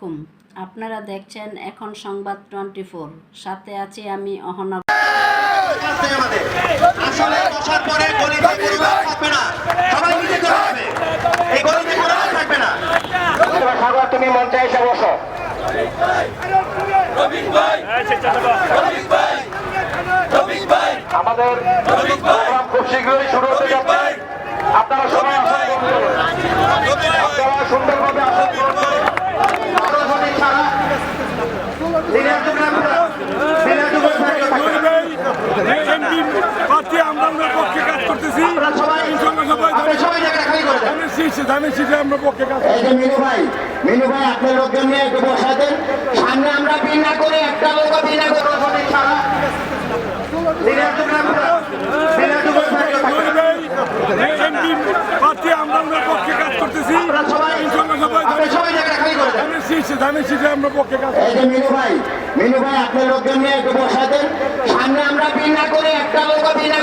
আলাইকুম। আপনারা দেখছেন এখন সংবাদ 24, সাথে আছি আমি অহনা। আসলে বসার পরে গলিতে কোনো লোক থাকবে না, সবাই নিচে চলে যাবে, এই গলিতে কোনো লোক থাকবে না। সাগর, তুমি মঞ্চে এসে বসো। আমাদের প্রোগ্রাম খুব শীঘ্রই শুরু হতে যাচ্ছে। আপনারা সবাই আসন গ্রহণ করুন, আপনারা সুন্দরভাবে আসন গ্রহণ করুন। আলোচনী ছাড়া দিনের টুকরা পক্ষে কাজ করতেছি। মিনু ভাই আপনার লোকজন নিয়ে একটু বসা দেন। সামনে আমরা বিনা করে একটা লোক বিনা করে ছাড়া পক্ষে কাজ করতেছি। মিনু ভাই আপনার লোকজন নিয়ে একটু বসা দেন। সামনে আমরা বিনা করে একটা লোক বিনা